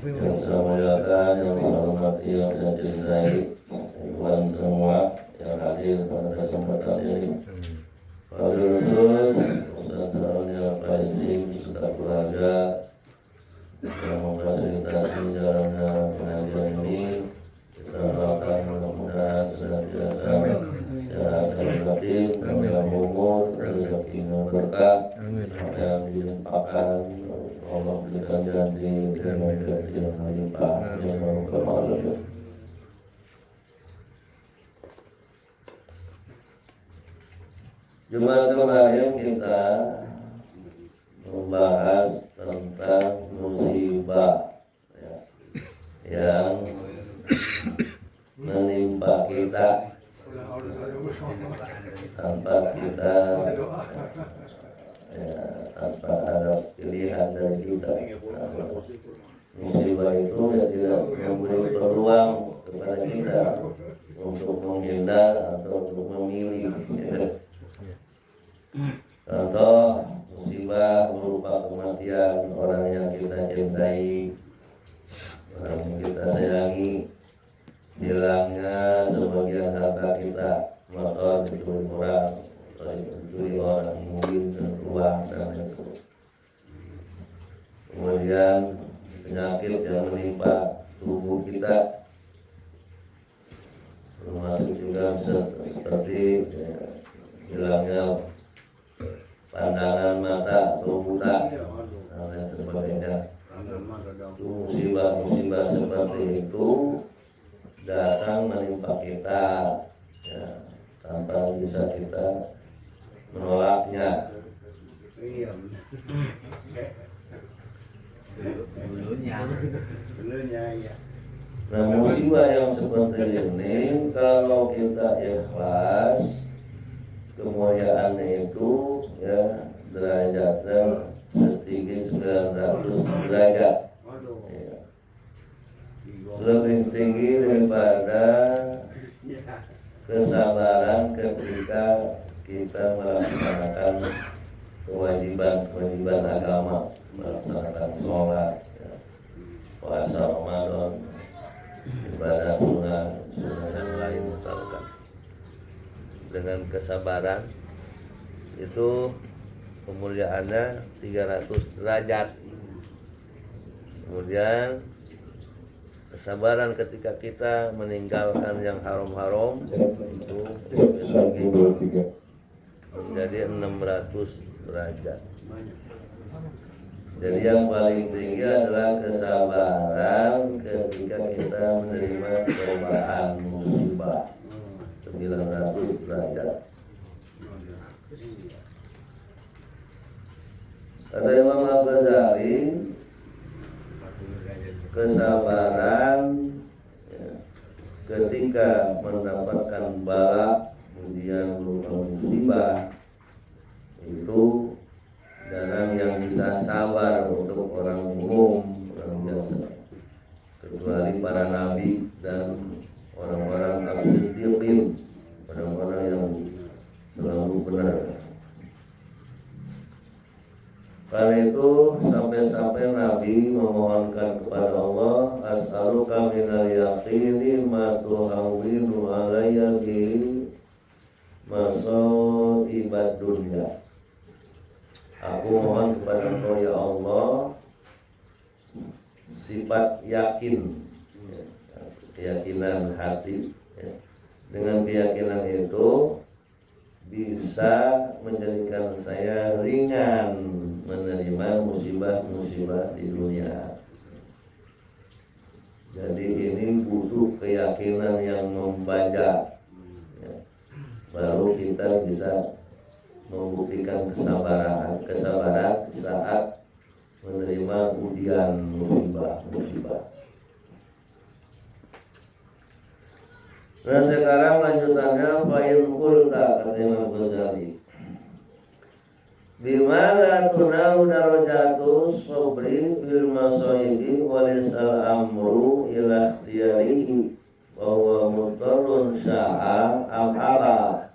Yang saya muliakan, yang saya hormati, yang saya cintai, ikhwan semua yang hadir pada kesempatan ini. Wabillahi Ustaz Harunil Faizi beserta keluarga yang memfasilitasi jalannya pengajian ini. Kita doakan mudah-mudahan senantiasa akan berarti dalam umur, rezekinya berkah, yang dilimpahkan Allah berikan janji dengan gaji yang melimpah yang berkemalan. Jumat kemarin kita membahas tentang musibah yang menimpa kita tanpa kita tanpa ada pilihan dari kita. Musibah itu tidak memberi peluang kepada kita untuk menghindar atau untuk memilih. Contoh musibah berupa kematian orang yang kita cintai, orang yang kita sayangi, hilangnya sebagian harta kita, motor dicuri orang, dicuri orang, mobil dan uang dan itu. Kemudian penyakit yang menimpa tubuh kita, termasuk juga seperti hilangnya pandangan mata atau buta dan sebagainya. Musibah-musibah seperti itu datang menimpa kita tanpa bisa kita menolaknya. Nah, musibah yang seperti ini kalau kita ikhlas, kemuliaan itu derajatnya setinggi 900 derajat, lebih tinggi daripada kesabaran ketika kita melaksanakan kewajiban agama, melaksanakan sholat, puasa Ramadan, ibadah sunnah yang lain misalkan. Dengan kesabaran itu kemuliaannya 300 derajat. Kemudian kesabaran ketika kita meninggalkan yang haram-haram itu menjadi 600 derajat. Jadi yang paling tinggi adalah kesabaran ketika kita menerima cobaan musibah, 900 derajat. Kata Imam Al-Ghazali, kesabaran ketika mendapatkan bala, kemudian berupa musibah, itu jarang yang bisa sabar untuk orang umum, orang biasa, kecuali para nabi dan orang-orang as-siddiqin, orang-orang yang selalu benar. Karena itu sampai-sampai Nabi memohonkan kepada Allah, as'aluka minal yaqini ma tuhawwinu alayya bi masa'ibad dunya. Aku mohon kepada Engkau ya Allah sifat yakin, keyakinan hati. Dengan keyakinan itu bisa menjadikan saya ringan menerima musibah-musibah di dunia. Jadi ini butuh keyakinan yang membajak, baru kita bisa membuktikan kesabaran saat menerima ujian musibah. Nah sekarang lanjutannya fa'in qulta, kata Imam Ghazali, bimala tunalu darajatus sobri bil masoibi walisal amru ila ikhtiyarihi bahwa mutarun sya'a al-hala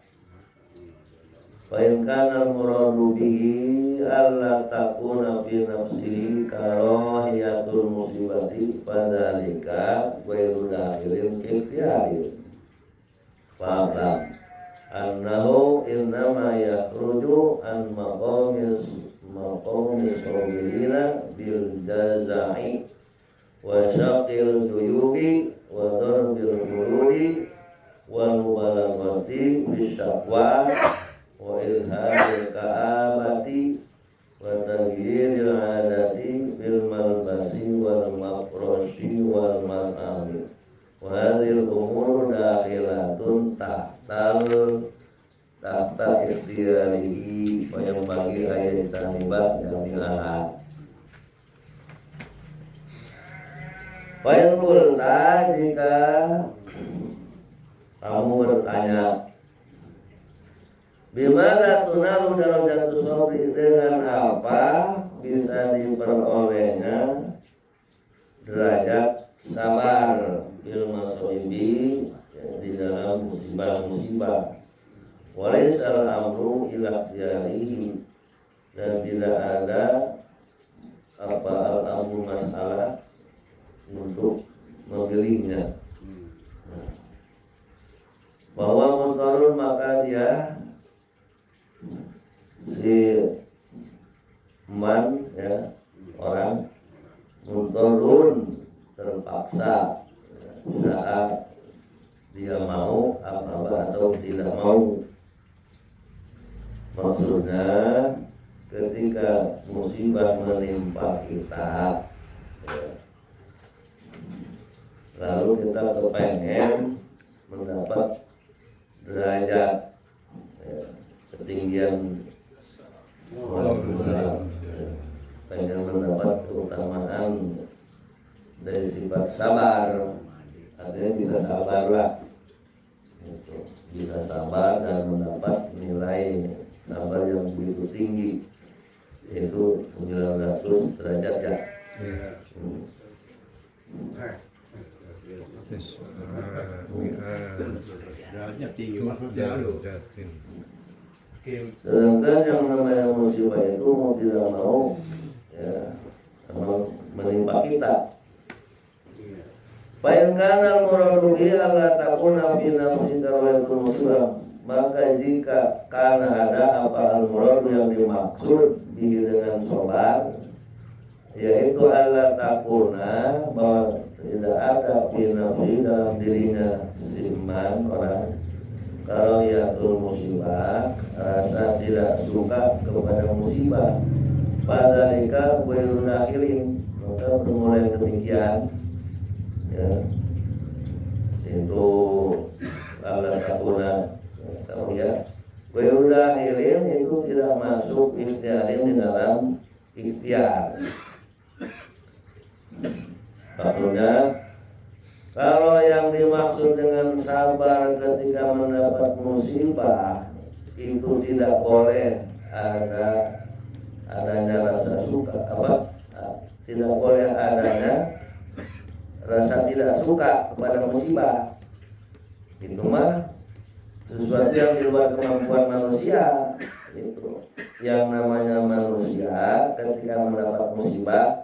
fa in kana muradu bihi alla takuna fi nafsihi karahiyatul musibati fadzalika ghairu dakhirin fi ikhtiyari fa'lam annahu innama yakhruju an maqamis sabirina bil jaza'i wa syaqil duyubi wa darbil muludi wal mubalaghati bisyaqwa wa ilhadil ka'abati wa taghyiril adati bil malbasi wal mafroshi wal man'ami wa hadhil umur dakhilatun tahta ikhtiyarihi wa yang bagi ayat tanibat yang dilarang. Fa'in kulta jika kamu bertanya bimana tunalu dalam jatuh sobri dengan apa bisa diperolehnya derajat sabar bil masoibi di dalam musibah-musibah walaisal amru ila ikhtiyarihi dan tidak ada apa al-amru masalah untuk memilihnya. Bahwa muntarun maka dia si man ya orang muntarun terpaksa saat dia mau apa atau tidak mau. Maksudnya ketika musibah menimpa kita ya, lalu kita kepengen mendapat derajat ya, ketinggian pengen mendapat keutamaan dari sifat sabar, artinya bisa sabarlah gitu. Bisa sabar dan mendapat nilai sabar yang begitu tinggi, yaitu 900 derajat ya. Sedangkan yang namanya musibah itu mau tidak mau ya memang menimpa kita. Fa'in kana al-muradu bihi alla takuna fi nafsika ghairu musibah, maka jika karena ada apa al-muradu yang dimaksud bihi dengan sabar, yaitu alla takuna bahwa tidak ada fi nafsi dalam dirinya iman orang kalau yatul musibah rasa tidak suka kepada musibah padalika ghairu dakhirin, maka bermula demikian ya itu Allah takuna tahu ya ghairu dakhirin itu tidak masuk ikhtiarin di dalam ikhtiar. Maksudnya kalau yang dimaksud dengan sabar ketika mendapat musibah itu tidak boleh adanya rasa suka tidak boleh adanya rasa tidak suka kepada musibah. Itu mah sesuatu yang di luar kemampuan manusia. Itu yang namanya manusia ketika mendapat musibah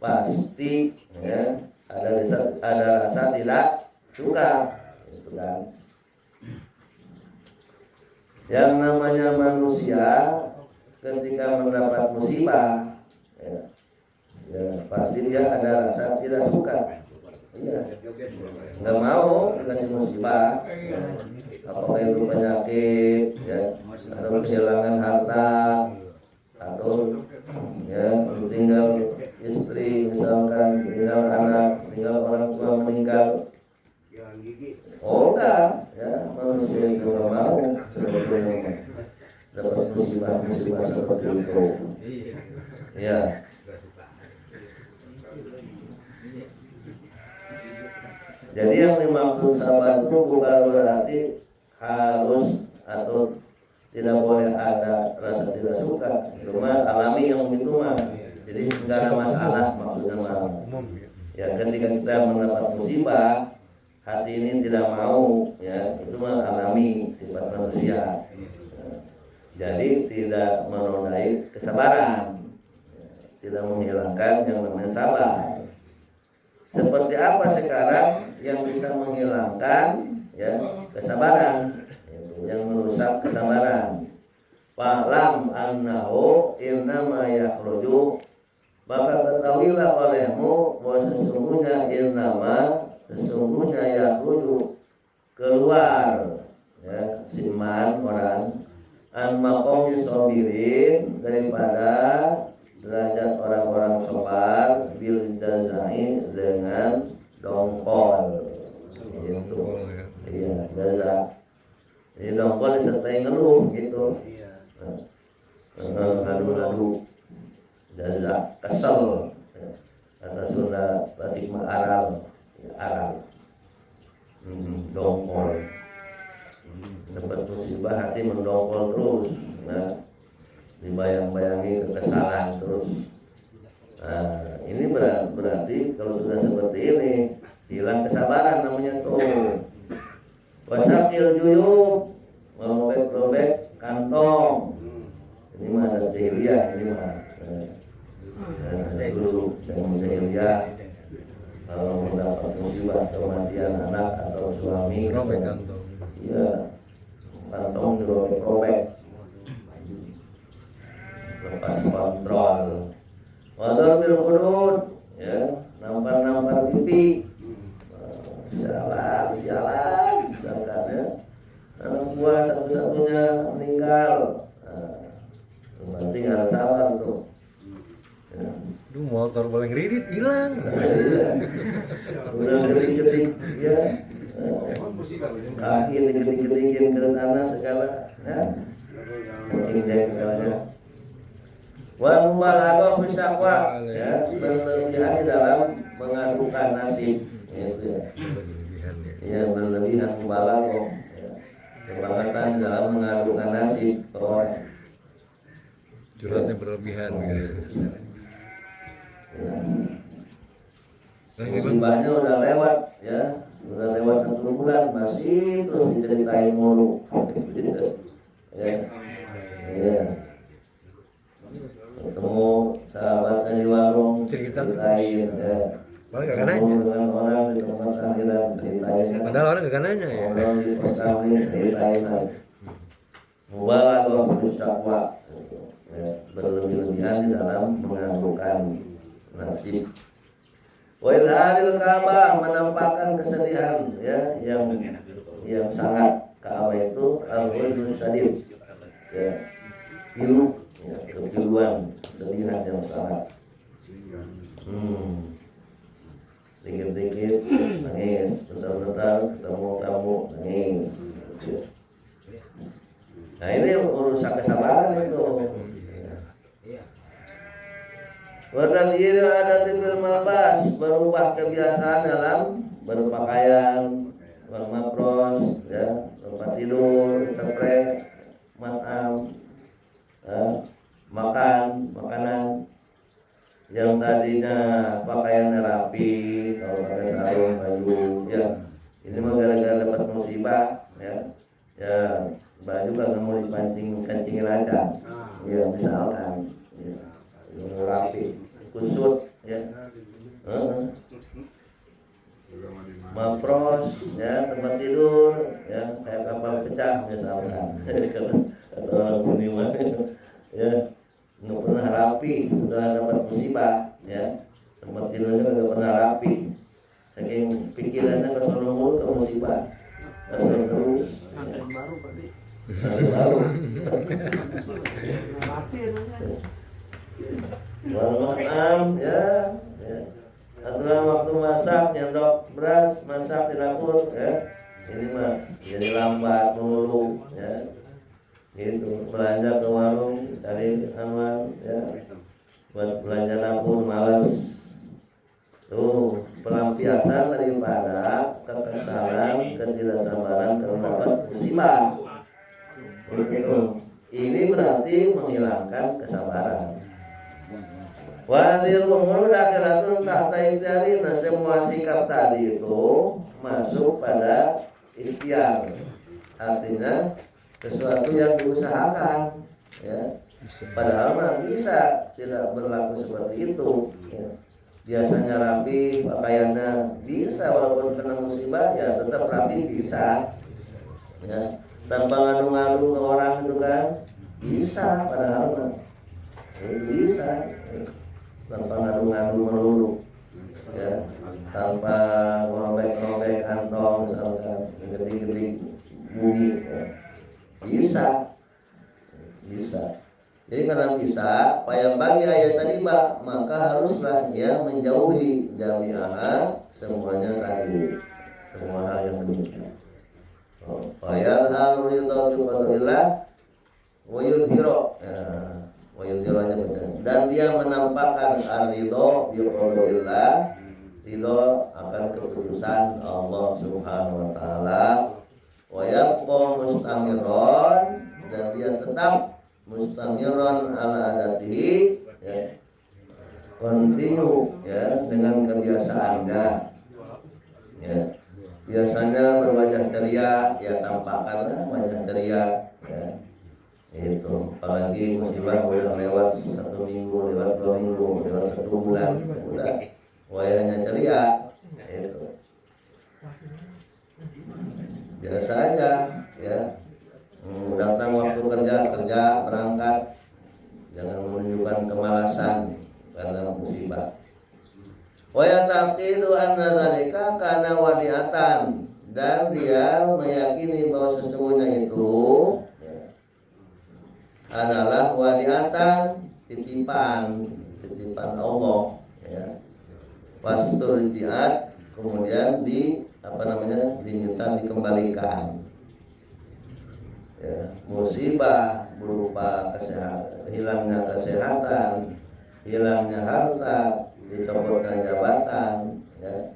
pasti ya ada rasa tidak suka, itu kan. Yang namanya manusia ketika mendapat musibah ya pasti dia ada rasa tidak suka. Iya, nggak mau dikasih musibah, apakah itu penyakit ya atau kehilangan harta atau ya tinggal istri misalkan, tinggal anak, tinggal orang tua meninggal. Oh enggak ya, manusia itu nggak mau sebetulnya dapat musibah seperti itu ya. Jadi yang dimaksud sabar itu bukan berarti harus atau tidak boleh ada rasa tidak suka, cuma alami yang itu mah, jadi nggak ada masalah maksudnya mah. Ya ketika kita mendapat musibah, hati ini tidak mau, ya itu mah alami sifat manusia. Jadi tidak menodai kesabaran, tidak menghilangkan yang namanya sabar. Seperti apa sekarang yang bisa menghilangkan ya kesabaran, yang merusak kesabaran? Fa'lam annahu innama yakhruju, maka ketahuilah olehmu bahwa sesungguhnya yakhruju keluar, ya siman orang an maqami sabirin daripada derajat orang-orang sabar bil jazai dengan dongkol gitu. Iya, jaza. Ini dongkol disertai ngeluh gitu. Ngadu-ngadu, jaza, kesel. Kata Sunda Tasik mah aral, aral. Dongkol. Dapat musibah hati mendongkol terus. Nah, dibayang-bayangi kekesalan terus. Nah, ini berarti kalau sudah seperti ini hilang kesabaran namanya tuh. Wasakil juyub, merobek-robek kantong. Ini mah ada jahiliyah, ini mah. Dulu yang jahiliyah kalau mendapat musibah kematian anak atau suami, robek kantong. Iya, kantong dirobek-robek. Lepas kontrol, wador bil hudud, ya, nampar pipi, sialan, misalkan ya, anak buah satu-satunya meninggal, berarti nggak ada sabar tuh. Ya. Duh, motor boleh ngeridit hilang. Udah gering-gering, ya, kaki digering-geringin ke kanan segala, ya, saking jengkelnya. Wa mubalaghah fi syakwa, ya, berlebihan di dalam mengadukan nasib, gitu ya. Ya, berlebihan mubalaghah, ya. Kebangetan di dalam mengadukan nasib ke orang. Curhatnya berlebihan gitu. Ya. Musibahnya udah lewat, ya. Udah lewat 1 bulan masih terus diceritain mulu. Ya. Ya. Ketemu sahabatnya di warung ceritain, ya. Malah gak nanya. Dengan orang di tempat takbiran ceritain. Padahal orang gak nanya ya. Orang di pos kami ceritain aja. Mubalaghah fi syakwa, ya, berlebihan di dalam mengadukan nasib. Wa idharil Ka'bah, menampakkan kesedihan, ya, yang sangat. Ka'bah itu al-ghaibu syadid, ya, pilu, ya, kepiluan, kesedihan yang sangat. Dikit-dikit nangis, bentar-bentar ketemu tamu nangis. Nah ini urusan kesabaran itu. Warnagir ada tifil malbas, berubah kebiasaan dalam berpakaian, bermakros, ya, tempat tidur, spray, makan, makanan yang tadinya pakaiannya rapi, kalau pakai sarung baju, ya, ini mah gara-gara dapat musibah, ya, baju kan mau kancingin aja, ya, misalkan, ya, yang rapi, kusut, ya, mafros, ya, tempat tidur, ya, kayak kapal pecah misalkan, atau orang sini mah, ya, nggak pernah rapi, sudah dapat musibah, ya, tempat tidurnya nggak pernah rapi, saking pikirannya kesana mulu ke musibah, kesana terus, ya. Baru tadi, baru, malam, ya, aturan waktu masak, nyendok beras, masak di dapur, ya, ini mas, jadi lambat mulu, ya. Gitu, belanja ke warung cari aman, ya, buat belanja dapur malas. Tuh pelampiasan daripada kekesalan, ketidaksabaran karena dapat musibah. Gitu. Ini berarti menghilangkan kesabaran. Wadil umur dakhilatun tahta ikhtiarina, semua sikap tadi itu masuk pada ikhtiar. Artinya sesuatu yang diusahakan, ya. Padahal mah bisa tidak berlaku seperti itu, ya. Biasanya rapi pakaiannya bisa, walaupun kena musibah ya tetap rapi bisa, ya. Tanpa ngadu-ngadu ke orang itu kan bisa, padahal mah bisa, ya. Tanpa ngadu-ngadu melulu, ya. Tanpa ngorobek-ngorobek kantong misalkan gede-gede bunyi, ya. Bisa. Jadi karena bisa, payah bagi ayat tadi Pak, maka haruslah dia menjauhi jami'ah semuanya tadi, semua hal yang demikian. Payah hal ridho biqadrillah wa yudhiro, wa yudhironya betul. Dan dia menampakkan ar-ridho biqadrillah, ridho akan keputusan Allah Subhanahu wa taala, wa yabqa mustamiron, dan dia tetap mustamiron ala adatihi, ya, kontinu, ya, dengan kebiasaannya, ya. Biasanya berwajah ceria, ya tampakkanlah wajah ceria, ya. Itu apalagi musibah udah lewat 1 minggu, lewat 2 minggu, lewat 1 bulan, udah wajahnya ceria, itu biasa aja, ya. Datang waktu kerja berangkat, jangan menunjukkan kemalasan karena musibah. Wa yataqidu anna dzalika kana wadiatan, dan dia meyakini bahwa sesungguhnya itu, ya, adalah wadiatan, titipan Allah, ya. Wasturjiat, kemudian diminta dikembalikan. Ya, musibah berupa hilangnya kesehatan, hilangnya harta, dicopotnya jabatan, ya.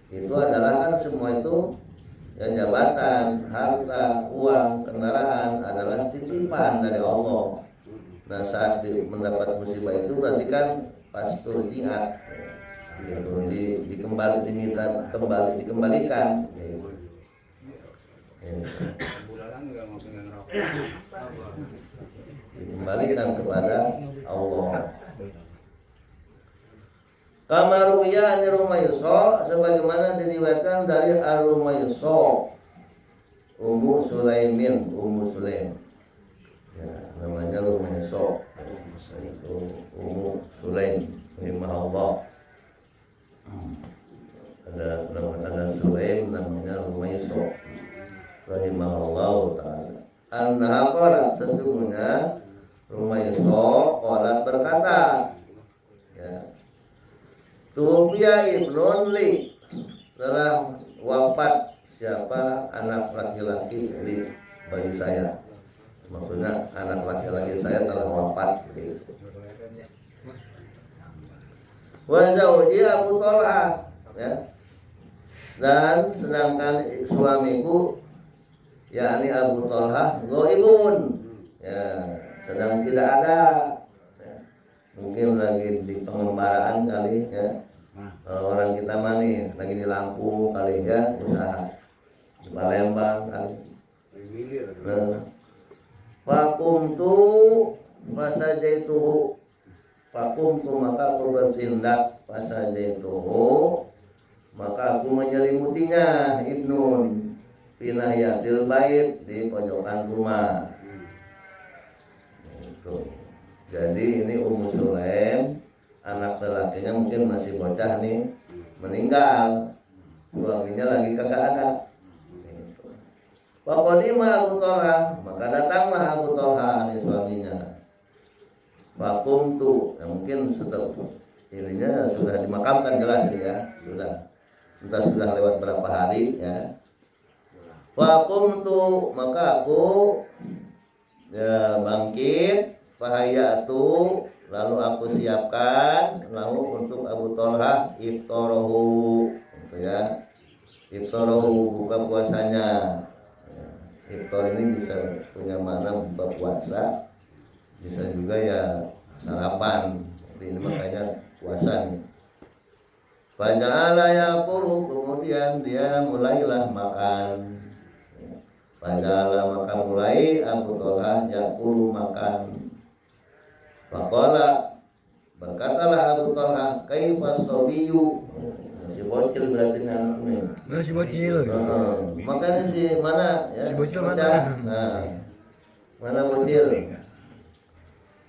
Itu adalah kan semua itu, ya, jabatan, harta, uang, kendaraan adalah titipan dari Allah. Nah, saat mendapat musibah itu berarti kan pasturjiat, ya, gitu, diminta dikembalikan, ya. Dikembalikan kepada Allah. Kama ruwiya an Rumayso, sebagaimana diriwayatkan dari Ar-Rumayso, Ummu Sulaim, ya, namanya Rumayso, itu Ummu Sulaim rahimahullah. Ada Sulaim namanya Rumayso rahimahullah ta'ala. Annaha qalat, sesungguhnya Rumayso qalat berkata, ya, Tubiya ibnun li, telah wafat siapa anak laki-laki bagi saya. Maksudnya anak laki-laki saya telah wafat, gitu. Wa zawji Abu Thalhah, ya. Dan sedangkan suamiku, yakni Abu Thalhah, ghaibun, ya, sedang tidak ada, ya. Mungkin lagi di pengembaraan kali, ya. Kalau orang kita mah nih lagi di Lampung kali, ya, usaha di Palembang kali. Nah, fakumtu fasajaituhu, fakumtu maka aku bertindak, fasajaituhu maka aku menyelimutinya, ibnun pinahiyatil bait, di pojokan rumah. Itu. Jadi ini Ummu Sulaim, anak lelakinya mungkin masih bocah nih, meninggal, suaminya lagi kagak ada. Faqadima Abu Thalhah, maka datanglah Abu Thalhah, ini suaminya. Fakumtu, mungkin setelah ininya sudah dimakamkan, jelas ya, sudah. Entah sudah lewat berapa hari, ya. Fakumtu, maka aku, ya, bangkit, fahayatu, lalu aku siapkan lalu untuk Abu Thalhah iftarahu, gitu ya. Iftarahu, buka puasanya, ya. Iftar ini bisa punya makna buka puasa, bisa juga ya sarapan. Ini makanya puasa nih. Faja'ala yaqulu, kemudian dia mulailah makan. Faja'ala maka mulai Abu Thalhah yaqulu makan. Faqala, berkatalah Abu Thalhah, kaifa sabiyu, si bocil berarti anaknya. Mana si bocil? Makanya si mana ya? Si bocil bocah. mana? Nah, mana bocil?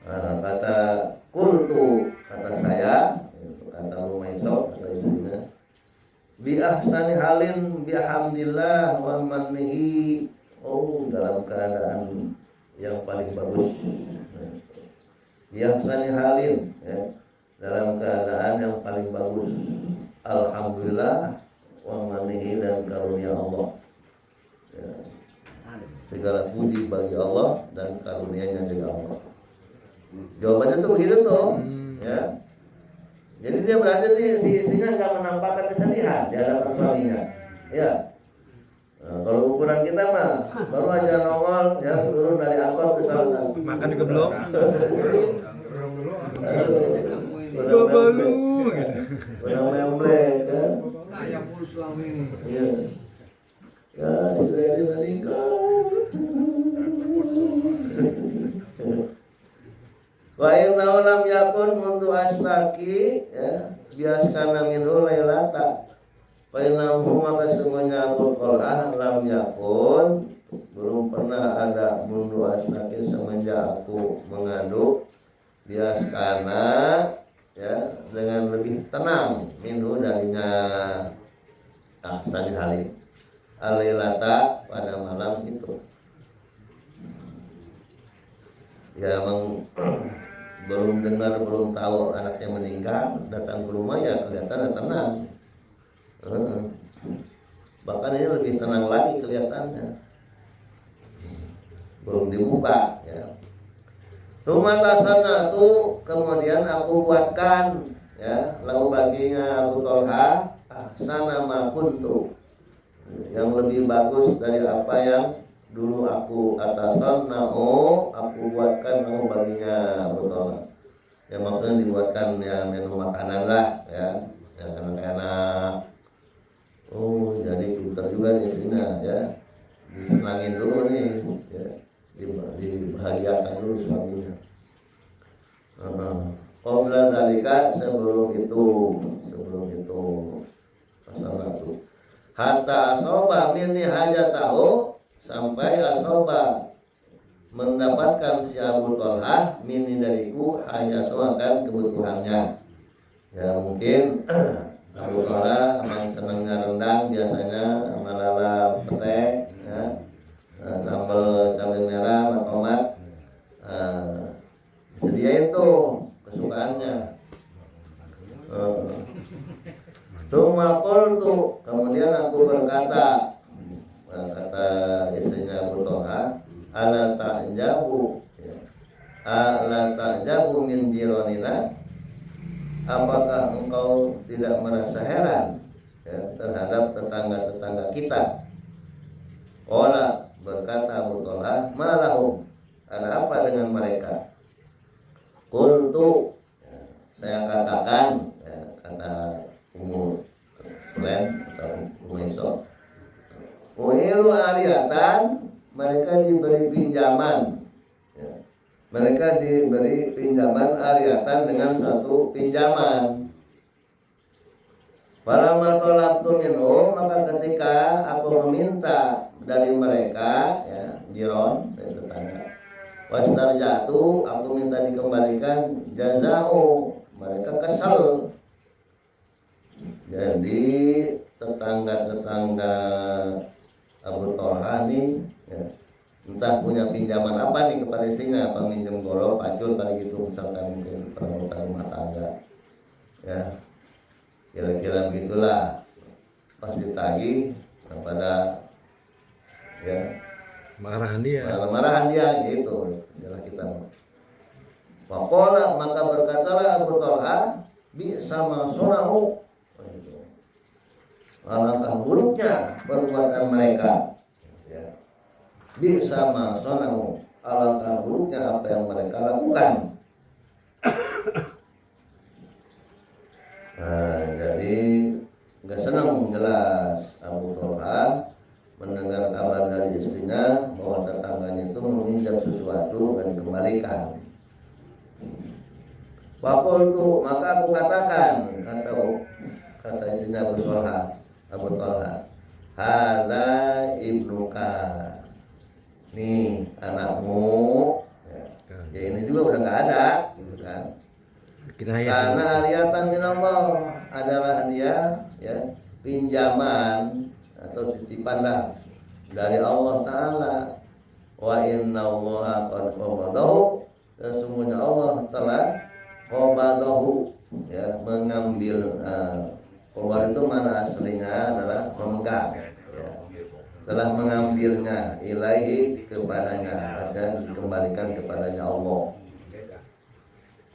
Nah, kata kultu, kata saya, kata Rumaiso, kata istrinya, bi ahsani halin bihamdillah wa mannihi. Oh, dalam keadaan yang paling bagus. Bi ahsani halin, ya, dalam keadaan yang paling bagus. Alhamdulillah wa mannihi, dan karunia Allah. Ya. Segala puji bagi Allah dan karunia-Nya dari Allah. Jawabannya tuh begitu tuh, ya. Jadi dia berarti nih, si istrinya nggak menampakkan kesedihan di hadapan suaminya, ya. Nah, kalau ukuran kita mah baru aja nongol, ya, turun dari angkot ke sana. Makan juga belum? Udah balu. Udah memblek, kan? Kayak pun suami ini. Iya. Ya sudah meninggal. Wa inna lam yakun mundu astaki, ya, biaskana minhu lailata. Wa inna maka semuanya Abu Thalhah lam yakun, belum pernah ada mundu astaki semenjak aku mengadu, biaskana, ya, dengan lebih tenang minhu darinya Ahsan Halim alailata pada malam itu. Ya emang belum dengar, belum tahu anaknya meninggal, datang ke rumah ya kelihatan tenang. Bahkan ini lebih tenang lagi kelihatannya. Belum dibuka, ya. Tumatasana tu, kemudian aku buatkan, ya, lahu baginya Abu Thalhah ahsana ma kuntu, yang lebih bagus dari apa yang dulu aku atasan. Aku buatkan lahu baginya Abu Thalhah. Ya maksudnya dibuatkan ya menu makanan lah, ya, yang enak-enak. Oh, jadi pintar juga nih istrinya, ya. Disenangin dulu nih, ya. Dibahagiakan dulu suaminya. Qabla dzalika, sebelum itu masalah itu. Hatta asoba minni hajatahu, sampai asoba mendapatkan si Abu Thalhah minni dariku hajatu akan kebutuhannya. Ya mungkin Abu Thalhah emang senangnya rendang biasanya, sama lala petek, ya. Sambal cabai merah sama tomat, disediain tuh kesukaannya. Tumakul tuh, kemudian aku berkata, kata istrinya Abu Thalhah, ala ta'jabu, ya, ala ta'jabu min jironina, apakah engkau tidak merasa heran, ya, terhadap tetangga-tetangga kita? Qala, berkata Abu Thalhah, malahum, ada apa dengan mereka? Qultu, ya, saya katakan, ya, kata Umur Sulaim atau Umaiso, uiru ariatan, mereka diberi pinjaman, ya. Mereka diberi pinjaman ariatan dengan suatu pinjaman. Falamma talabtu minhum, maka ketika aku meminta dari mereka, ya, jiron, dari tetangga, wastarjatu, aku minta dikembalikan, jazau, mereka kesel. Jadi tetangga-tetangga Abu Thalhah nih, ya, entah punya pinjaman apa nih kepada istrinya, apa minjem golok, pacul, kali gitu, misalkan mungkin perabotan rumah tangga, ya, kira-kira begitulah. Pas ditagih, pada, ya, Marahan dia. marah-marahan dia gitu, istilah kita. Faqala, maka berkatalah Abu Thalhah, bi sama sunau, alangkah buruknya perbuatan mereka, ya. bisa masonau, alangkah buruknya apa yang mereka lakukan. Nah, jadi nggak senang jelas Abu Thalha mendengar kabar dari istrinya bahwa tetangganya itu meminjam sesuatu dan dikembalikan. Waqultu, maka aku katakan, kata istrinya Abu Thalha, hadza ibnuka, nih anakmu. Ya ini juga udah nggak ada, gitu kan? Karena aliyatan min Allah, adalah dia ya pinjaman atau titipan dari Allah Ta'ala. Wa inna Allah qad qabadahu, dan sesungguhnya Allah telah qabadahu, ya mengambil. Qabad itu mana aslinya adalah memegang, ya. Telah mengambilnya ilaihi, kepadanya, dan dikembalikan kepadanya Allah.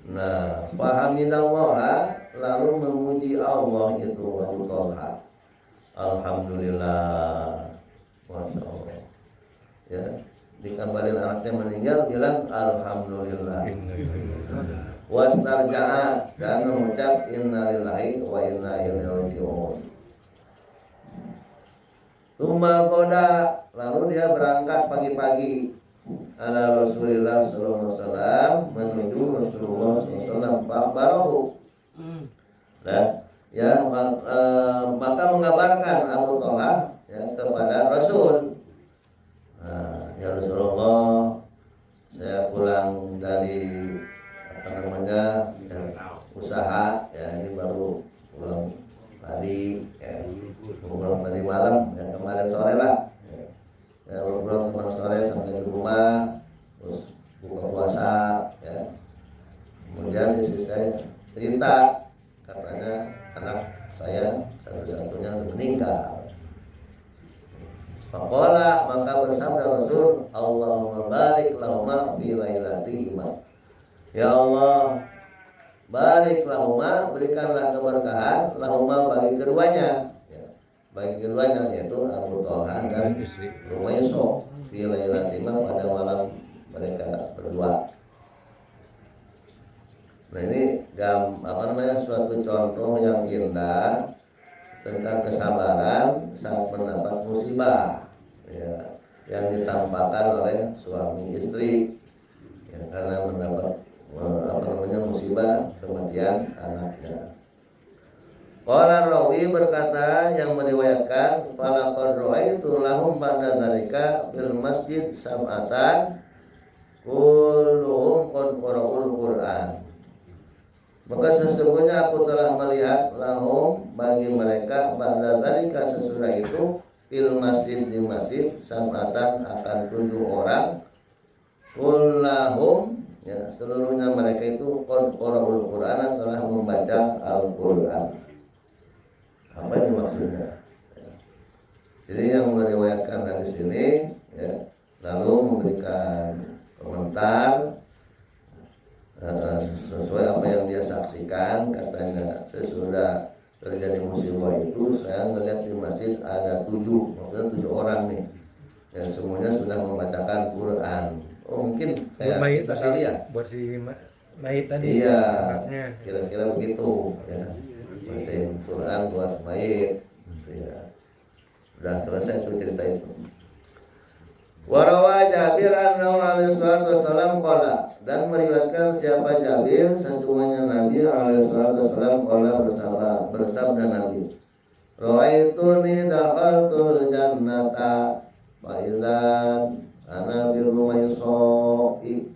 Nah, fahamidallah, lalu memuji Allah itu Abu Thalha. Alhamdulillah, masya Allah. Ya, dikabarin anaknya meninggal, bilang alhamdulillah. Wastarja'a, dan mengucap innalillahi wa inna ilaihi raji'un. Tsumma qada, lalu dia berangkat pagi-pagi ala Rasulillah sallallahu alaihi wasallam, menuju Rasulullah sallallahu alaihi wasallam. Baru ya, maka mengabarkan Abu Thalha ya kepada Rasul. Nah, ya Rasulullah, saya pulang dari ya, usaha, ya ini baru pulang tadi, ya, pulang tadi malam, ya kemarin sore lah, ya pulang kemarin sore sampai di rumah, terus buka puasa, ya. Kemudian istri saya cerita, katanya anak saya satu-satunya meninggal. Faqala, maka bersabda Rasul, Allahumma barik lahuma fi lailatihima. Ya Allah, barik lahuma, berikanlah keberkahan lahuma bagi keduanya, ya, bagi keduanya, yaitu Abu Thalha dan Rumayso, fi lailatihima, pada malam mereka berdua. Nah ini suatu contoh yang indah tentang kesabaran saat mendapat musibah, ya, yang ditampakkan oleh suami istri, ya, karena mendapat musibah kematian anaknya. Qala rawi, berkata yang meriwayatkan, fala qad ra'aitu lahum ba'da dzalika fil masjid sab'atan kulluhum qad qara'ul Qur'an. Maka sesungguhnya aku telah melihat lahum, bagi mereka, ba'da dzalika, sesudah itu, fil masjid, di masjid, sab'atan, akan 7 orang, kullahum, ya, seluruhnya mereka itu qad qara'ul Qur'an, telah membaca Al-Qur'an. Apa ini maksudnya? Ya. Jadi yang meriwayatkan hadis ini, ya, lalu memberikan komentar sesuai apa yang dia saksikan. Katanya, sesudah terjadi musibah itu, saya melihat di masjid ada 7, maksudnya 7 orang nih, yang semuanya sudah membacakan Quran. Oh, mungkin kayak kita kali ya, buat si mayit tadi. Iya, kira-kira begitu, ya. Bacain Quran buat mayit, ya. Udah selesai tuh cerita itu. Warawa Jabir annahu alaihi salatu wassalam qala, dan meriwayatkan siapa Jabir, sesungguhnya Nabi alaihi salatu wassalam qala, bersabda Nabi, ra'aituni dakhaltul jannata fa idzan ana bil rumaysa'i.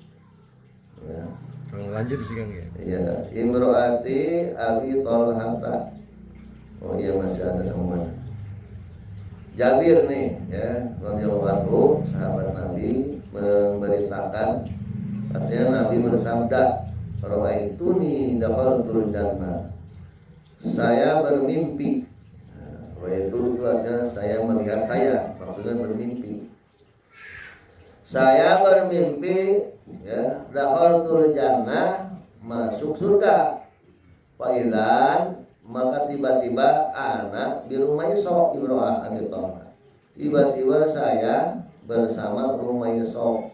Ya. Lanjut sih Kang ya. Iya, imro'ati Abi Thalha. Oh iya, masih ada semua. Jabir nih, ya, radhiyallahu anhu, sahabat Nabi, memberitakan, artinya Nabi bersabda, ra'aituni dakhaltul jannah. Saya bermimpi. Ra'aitu artinya saya melihat, saya maksudnya bermimpi. Saya bermimpi, ya, dakhaltul jannah, masuk surga. Fa'idzan, maka tiba-tiba anak di rumah Isra Ibrahim Abi Thalha. Tiba-tiba saya bersama Rumaysah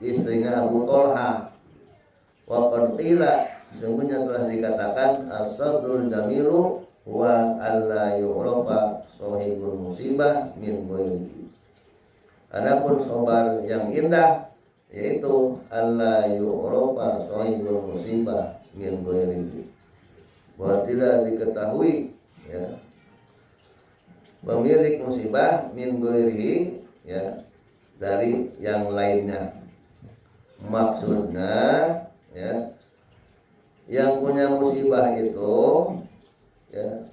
istrinya Abu Thalhah. Wa qad qila, sesungguhnya telah dikatakan as-sabrul jamilu wa alla yu'rafa sahibul musibah min ghairi. Adapun sabar yang indah yaitu alla yu'rafa sahibul musibah min ghairi, bahwa tidak diketahui ya pemilik musibah min ghairi ya dari yang lainnya. Maksudnya ya yang punya musibah itu ya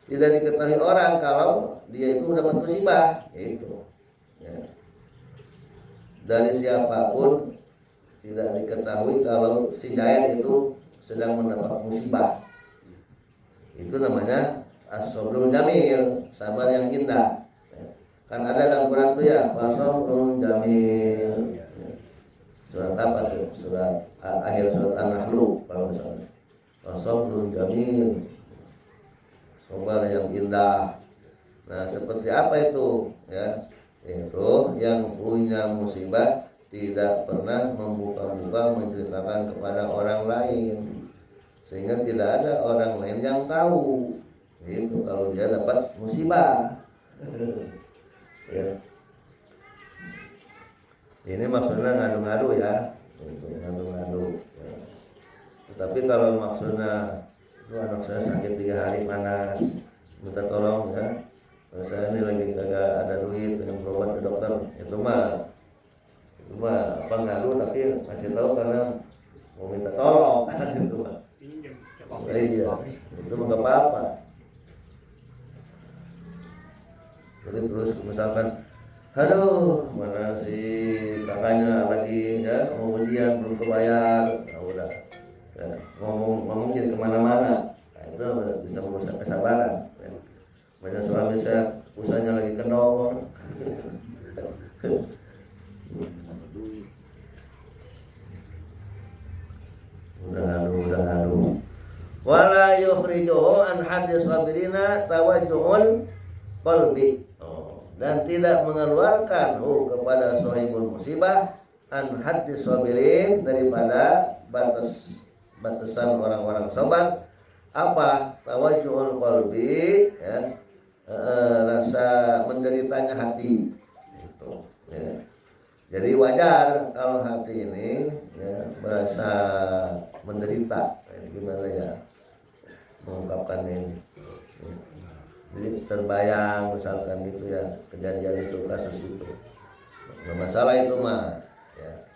tidak diketahui orang kalau dia itu dapat musibah, itu ya. Dari siapapun tidak diketahui kalau si Jayat itu sedang mendapat musibah. Itu namanya as-sabrul jamil, sabar yang indah ya. Kan ada dalam Quran itu ya, as-sabrul jamil ya. Surat apa tuh? Surat akhir surat An-Nahl kalau misalnya. As-sabrul jamil, sabar yang indah. Nah, seperti apa itu ya? Itu yang punya musibah tidak pernah membuka-buka menceritakan kepada orang lain, sehingga tidak ada orang lain yang tahu itu kalau dia dapat musibah ya. Ini maksudnya ngadu-ngadu ya, itu ngadu-ngadu ya. Tetapi kalau maksudnya itu anak saya sakit 3 hari panas, minta tolong ya, saya ini lagi kagak ada duit pengen berobat ke dokter, itu mah apa ngadu, tapi kasih tahu karena mau minta tolong itu mah. Iya, itu mah gak apa-apa. Jadi terus misalkan, aduh mana si kakaknya lagi ya mau ujian belum kebayar, nah, udah ya, ngomong jadi kemana-mana, nah, itu bisa merusak kesabaran ya. Banyak suami saya usahanya lagi kendor udah ngadu wala yukhrijuhu an hadis sabirina tawajjuhul qalbi. Dan tidak mengeluarkan kepada sahibul musibah an hadis sabirin, daripada batasan orang-orang sabar apa tawajjuhul qalbi ya, rasa menderitanya hati itu ya. Jadi wajar kalau hati ini ya merasa menderita, gimana ya mengungkapkan ini. Jadi terbayang misalkan gitu ya, kejadian itu, kasus itu, nggak masalah itu mah ya.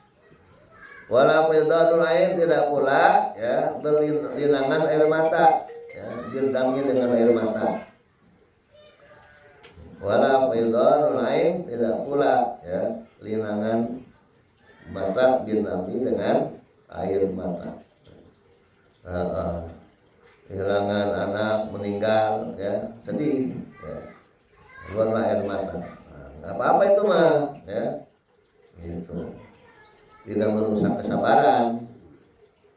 Wala faydatul ain, tidak pula ya berlinangan air mata ya, direndangi dengan air mata. Wala faydatul ain, tidak pula ya linangan mata direndangi dengan air mata. Kehilangan anak meninggal ya, sedih ya, keluarlah air mata. Nggak apa-apa itu mah ya, gitu, tidak merusak kesabaran.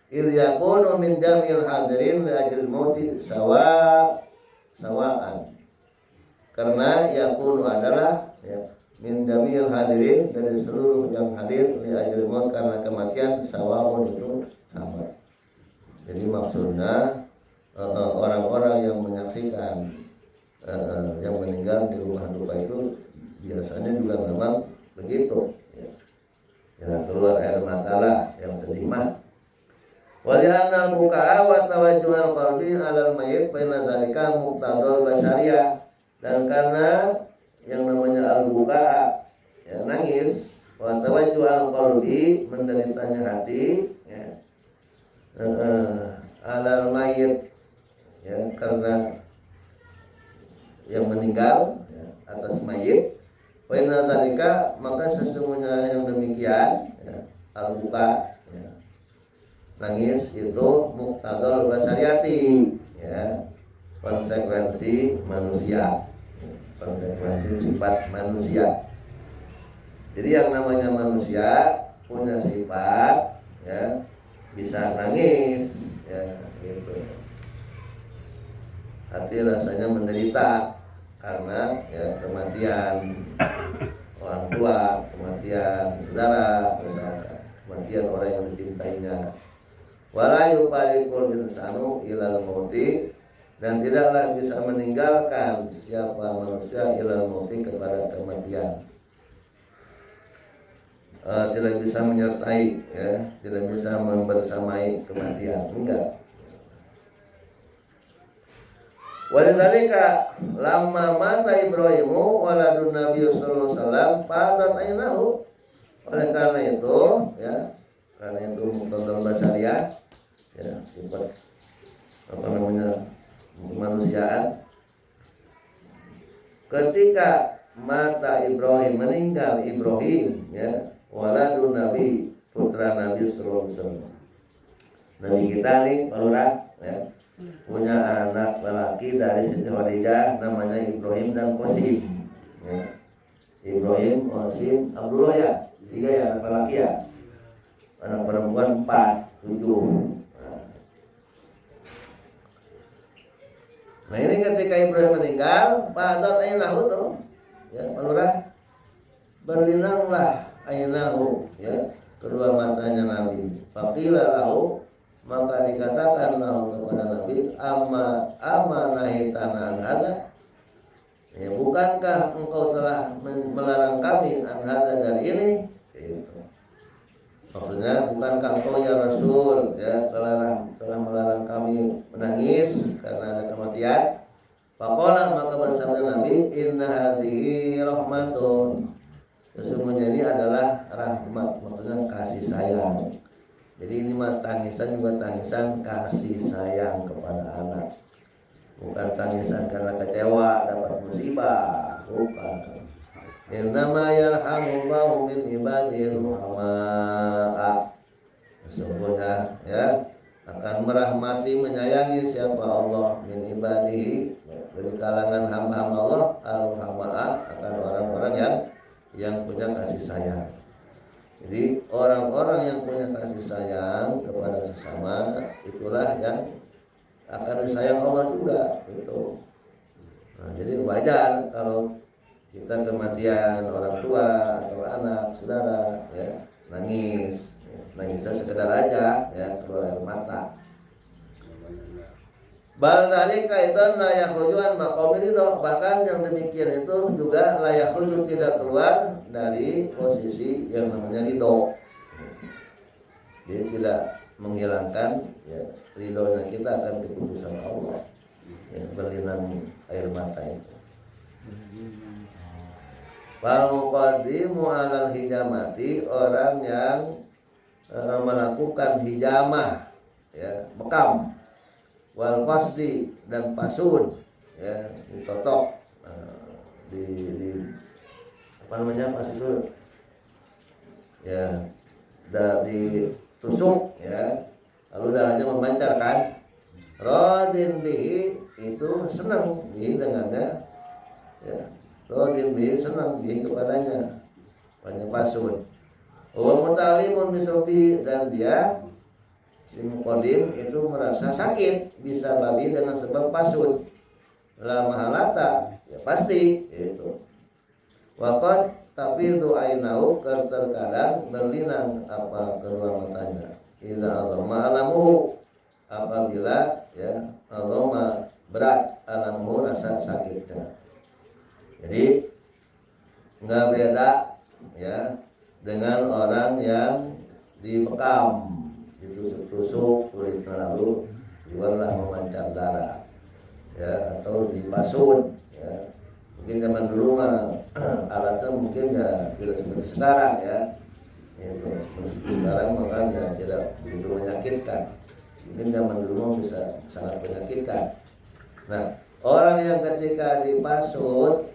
Il yakunu min jamil hadirin li ajril mauti sawaan, karena yakunu adalah ya min jamil hadirin, dari seluruh yang hadir, li ajril maut, karena kematian, sawaun itu sama. Jadi maksudnya orang-orang yang menyaksikan yang meninggal di rumah duka itu biasanya juga memang begitu ya. Ya keluar air mata lah, yang sedih mah. Walianal bukaa wa tawajjuhal qalbi alal mayyit fa inna dzalika muqtadal basyariyah. Dan karena yang namanya al-bukaa ya nangis, wa tawajjuhal qalbi menderitanya hati ya, alal mayyit ya, karena yang meninggal ya, atas mayit. Wa inna dzalika, maka sesungguhnya yang demikian ya, al-buka ya, nangis itu muqtadal basyariyati ya, konsekuensi manusia, konsekuensi sifat manusia. Jadi yang namanya manusia punya sifat ya, bisa nangis ya, gitu. Hati rasanya menderita karena ya kematian orang tua, kematian saudara, misalkan kematian orang yang dicintainya. Wala yufalikul insanu ilal mauti, dan tidaklah bisa meninggalkan siapa manusia ilal mauti kepada kematian. Tidak bisa menyertai, ya, tidak bisa membersamai kematian, enggak. Walidzalika lamma mata Ibrahimu waladun Nabi sallallahu alaihi wasallam fadat ainahu. Oleh karena itu, ya, karena itu muqtadal basyariah, ya, sifat apa namanya kemanusiaan. Ketika mata Ibrahim, meninggal Ibrahim, ya, waladun Nabi, putra Nabi sallallahu alaihi wasallam. Nabi kita nih, Pak Lurah, ya, punya anak lelaki dari Siti Khadijah namanya Ibrahim dan Qasim, ya. Ibrahim, Qasim, Abdullah, ya, 3 ya anak lelaki, ya. Anak perempuan 4, 7. Nah ini ketika Ibrahim meninggal, padat ainahu tuh, ya, Pak Lurah, berlinanglah ainahu, ya, kedua matanya Nabi. Faqila lahu, maka dikatakan lahu kepada Nabi, amma nahitana an hada, ya, bukankah engkau telah melarang kami an hada dari ini, gitu. Maksudnya, bukankah engkau ya Rasul, ya, telah melarang kami menangis karena ada kematian. Faqala, maka bersabda Nabi, inna hadhihi rahmatun, sesungguhnya ini adalah rahmat, maksudnya kasih sayang. Jadi ini mah tangisan juga tangisan kasih sayang kepada anak, bukan tangisan karena kecewa dapat musibah, bukan. Innama yarhamullahu min ibadihil ruhamaa, sesungguhnya, ya, akan merahmati menyayangi siapa Allah min ibadihi, dari kalangan hamba-hamba Allah, al-ruhamaa, akan orang-orang yang punya kasih sayang. Jadi orang-orang yang punya kasih sayang kepada sesama, itulah yang akan disayang Allah juga, gitu. Nah, jadi wajar kalau kita kematian orang tua atau anak, saudara, ya, nangis. Nangisnya sekedar aja, ya, keluar air mata. Bal dzalika idzan la yakhruju an maqamil ridha, bahkan yang demikian itu juga la yakhruju, tidak keluar dari posisi yang namanya ridho. Jadi tidak menghilangkan, ya, ridhonya kita akan keputusan Allah, yang berlinang air mata itu. Wal muqaddimu alal hijamati, orang yang melakukan hijamah, ya, bekam, wal qasdi, dan pasun, ya, ditotok, di apa namanya, pas itu, ya, dari tusuk, ya, lalu darahnya memancar kan. Radin bihi, itu senang bihi dengannya, ya, radin bihi, senang bihi kepadanya, banyak pasun. Wa mutalimun bisobi, dan dia si muqaddim itu merasa sakit bisa babi dengan sebab pasun. La mahalata, ya pasti itu. Waqad tapi itu ainahu, terkadang berlinang apa kedua matanya. Idza alama alamuhu, apabila, ya, alama berat alamuhu, rasa sakitnya. Jadi nggak beda, ya, dengan orang yang dibekam, ditusuk-tusuk kulitnya lalu keluarlah memancar darah, ya, atau dipasun, ya. Mungkin zaman dulu mah alatnya mungkin ya tidak seperti sekarang, ya. Itu sekarang makanya tidak begitu menyakitkan. Mungkin zaman dulu bisa sangat menyakitkan. Nah, orang yang ketika dipasun